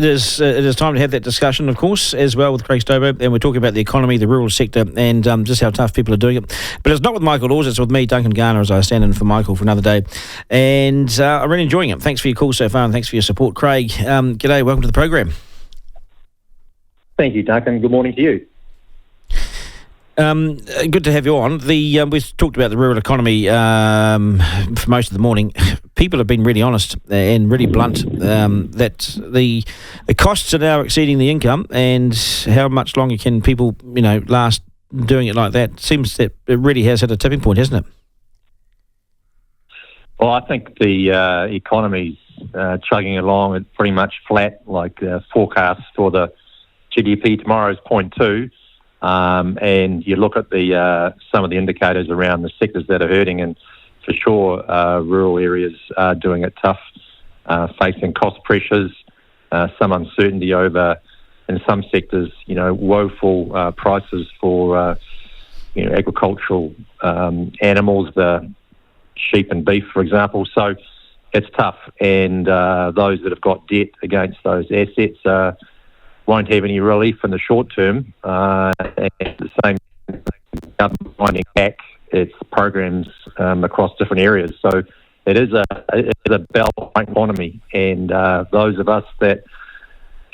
It is time to have that discussion, of course, as well with Craig Stobo, and we're talking about the economy, the rural sector, and just how tough people are doing it. But it's not with Michael Laws, it's with me, Duncan Garner, as I stand in for Michael for another day. And I'm really enjoying it. Thanks for your call so far, and thanks for your support, Craig. G'day, welcome to the program. Thank you, Duncan. Good morning to you. Good to have you on. We've talked about the rural economy for most of the morning. People have been really honest and really blunt that the costs are now exceeding the income, and how much longer can people, last doing it like that? Seems that it really has hit a tipping point, hasn't it? Well, I think the economy's chugging along at pretty much flat, like forecasts for the GDP tomorrow is 0.2. And you look at some of the indicators around the sectors that are hurting, and for sure, rural areas are doing it tough, facing cost pressures, some uncertainty over, in some sectors, woeful prices for, agricultural animals, the sheep and beef, for example. So it's tough, and those that have got debt against those assets won't have any relief in the short term. And the same government winding back its programs across different areas. So it is a bell economy, and those of us that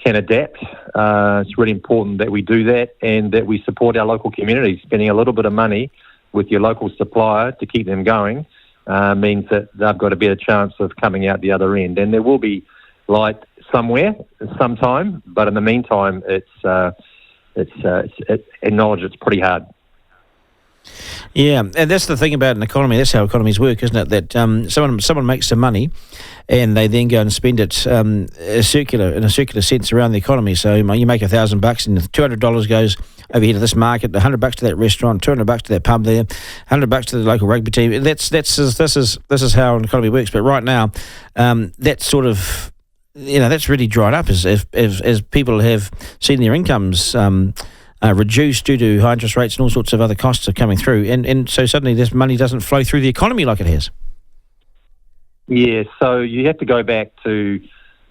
can adapt, it's really important that we do that and that we support our local communities. Spending a little bit of money with your local supplier to keep them going means that they've got a better chance of coming out the other end. And there will be light somewhere, sometime, but in the meantime, it's acknowledge it's pretty hard. Yeah, and that's the thing about an economy. That's how economies work, isn't it? That someone makes some money, and they then go and spend it in a circular sense around the economy. So you make $1,000, and $200 goes over here to this market, $100 to that restaurant, $200 to that pub there, $100 to the local rugby team. This is how an economy works. But right now, that's sort of, that's really dried up as people have seen their incomes reduced due to high interest rates and all sorts of other costs are coming through. And so suddenly this money doesn't flow through the economy like it has. Yeah, so you have to go back to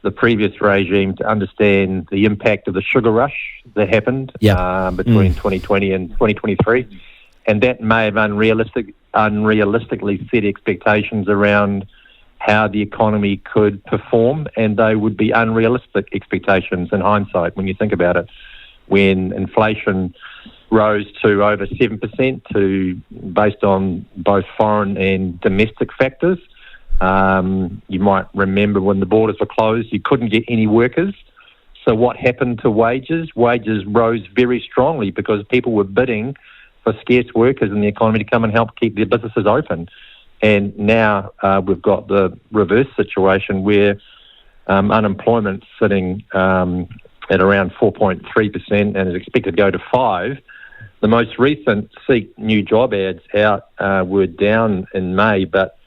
the previous regime to understand the impact of the sugar rush that happened between 2020 and 2023. And that may have unrealistically set expectations around how the economy could perform, and they would be unrealistic expectations in hindsight when you think about it. When inflation rose to over 7% based on both foreign and domestic factors, you might remember when the borders were closed, you couldn't get any workers. So what happened to wages? Wages rose very strongly because people were bidding for scarce workers in the economy to come and help keep their businesses open. And now we've got the reverse situation where unemployment's sitting at around 4.3% and is expected to go to 5%. The most recent Seek new job ads out were down in May, but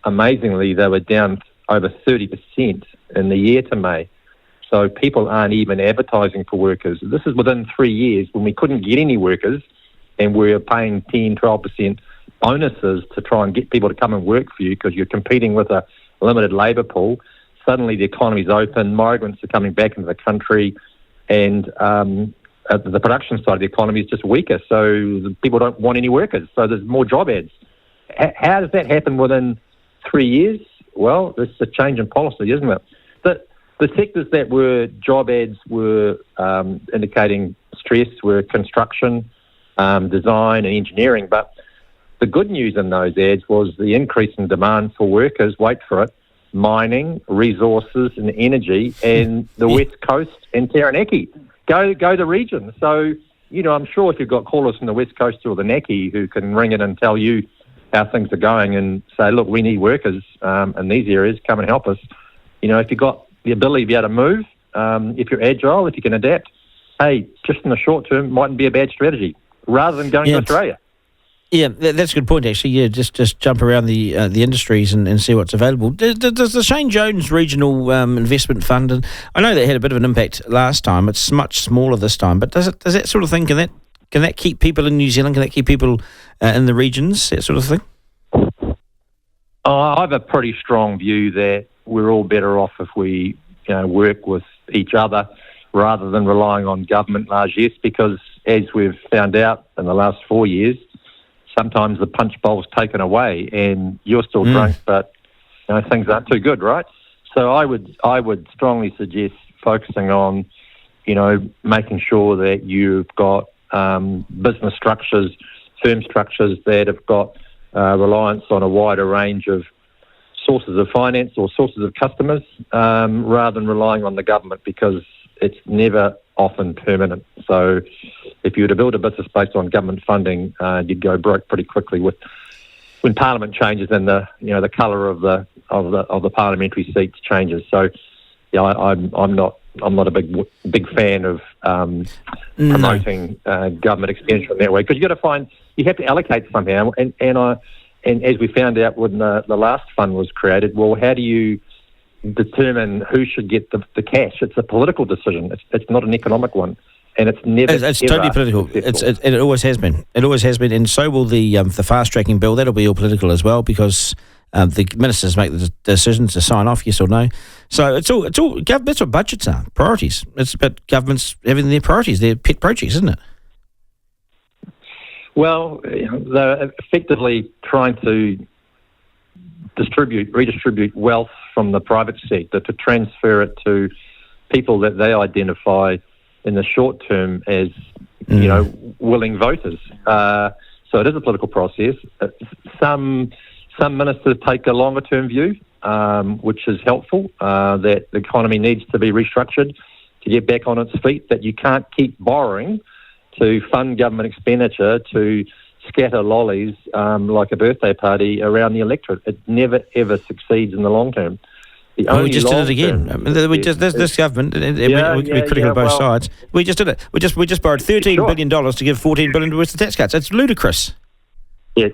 amazingly they were down over 30% in the year to May. So people aren't even advertising for workers. This is within 3 years when we couldn't get any workers and we're paying 10, 12% bonuses to try and get people to come and work for you because you're competing with a limited labour pool. Suddenly the economy's open, migrants are coming back into the country, and the production side of the economy is just weaker, so people don't want any workers, so there's more job ads. How does that happen within 3 years? Well, it's a change in policy, isn't it? The sectors that were job ads were indicating stress were construction, design and engineering, but the good news in those ads was the increase in demand for workers, wait for it, mining, resources and energy, and the West Coast and Taranaki. Go the region. So, I'm sure if you've got callers from the West Coast or the Naki who can ring in and tell you how things are going and say, look, we need workers in these areas, come and help us. If you've got the ability to be able to move, if you're agile, if you can adapt, hey, just in the short term, mightn't be a bad strategy, rather than going to Australia. Yeah, that's a good point, actually. Yeah, just jump around the industries and see what's available. Does the Shane Jones Regional Investment Fund, and I know that had a bit of an impact last time, it's much smaller this time, but does that sort of thing, can that keep people in New Zealand, can that keep people in the regions, that sort of thing? I have a pretty strong view that we're all better off if we work with each other rather than relying on government largesse, because as we've found out in the last 4 years, sometimes the punch bowl's taken away and you're still drunk, but things aren't too good, right? So I would strongly suggest focusing on, making sure that you've got business structures, firm structures that have got reliance on a wider range of sources of finance or sources of customers, rather than relying on the government, because it's never often permanent. So if you were to build a business based on government funding, you'd go broke pretty quickly when Parliament changes and the colour of the parliamentary seats changes. So I'm not a big fan of promoting government expenditure in that way, because you have to allocate somehow. And as we found out when the last fund was created, well, how do you determine who should get the cash? It's a political decision. It's not an economic one, and it's never. It's totally political. It always has been. It always has been, and so will the fast tracking bill. That'll be all political as well, because the ministers make the decisions to sign off, yes or no. So it's all. That's what budgets are. Priorities. It's about governments having their priorities, their pet projects, isn't it? Well, they're effectively trying to redistribute wealth from the private sector to transfer it to people that they identify in the short term as, willing voters. So it is a political process. Some ministers take a longer term view, which is helpful, that the economy needs to be restructured to get back on its feet, that you can't keep borrowing to fund government expenditure to scatter lollies like a birthday party around the electorate. It never, ever succeeds in the long term. We just did it again. This government, we critical of both sides. We just did it. We just borrowed $13 billion to give $14 billion worth of tax cuts. It's ludicrous. Yes,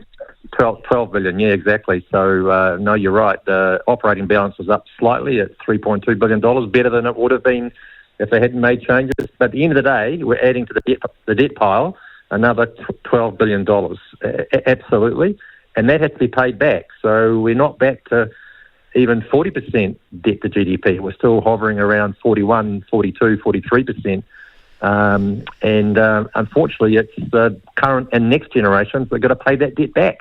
12 billion. Yeah, exactly. So no, you're right. The operating balance was up slightly at $3.2 billion, better than it would have been if they hadn't made changes. But at the end of the day, we're adding to the debt pile another $12 billion. Absolutely. And that has to be paid back. So we're not back to even 40% debt to GDP. We're still hovering around 41, 42, 43%. And unfortunately, it's the current and next generations that are going to pay that debt back.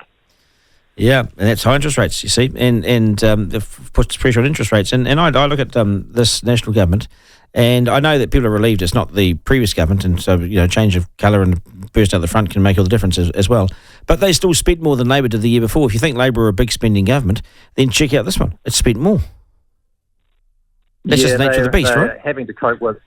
Yeah, and that's high interest rates, you see, and it puts pressure on interest rates. And I look at this national government, and I know that people are relieved it's not the previous government, and so change of colour and burst out the front can make all the difference as well. But they still spent more than Labor did the year before. If you think Labor are a big spending government, then check out this one. It's spent more. That's just the nature of the beast, right? Having to cope with.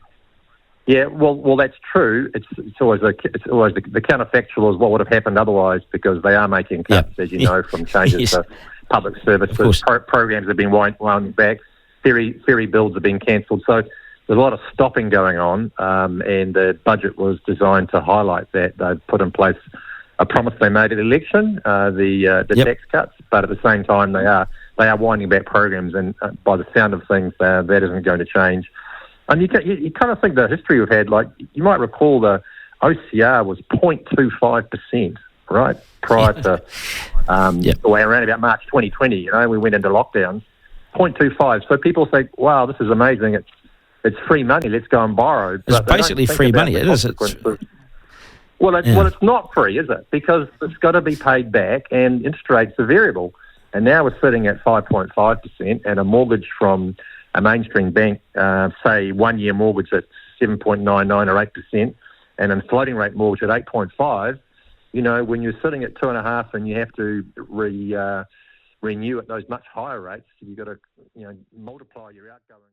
Yeah, well, that's true. It's always the counterfactual is what would have happened otherwise, because they are making cuts, as you know, from changes to public services. Programs have been wound back. Ferry builds have been cancelled. So there's a lot of stopping going on, and the budget was designed to highlight that. They've put in place a promise they made at the election, the tax cuts, but at the same time they are winding back programs, and by the sound of things, that isn't going to change. And you kind of think the history we've had, like you might recall the OCR was 0.25%, right, prior to around about March 2020. We went into lockdowns, 0.25. So people think, wow, this is amazing. It's free money. Let's go and borrow. It's basically free money. It is. Well, it's not free, is it? Because it's got to be paid back, and interest rates are variable. And now we're sitting at 5.5%, and a mortgage from a mainstream bank, say 1 year mortgage at 7.99 or 8%, and a floating rate mortgage at 8.5. When you're sitting at 2.5 and you have to renew at those much higher rates, you've got to multiply your outgoing.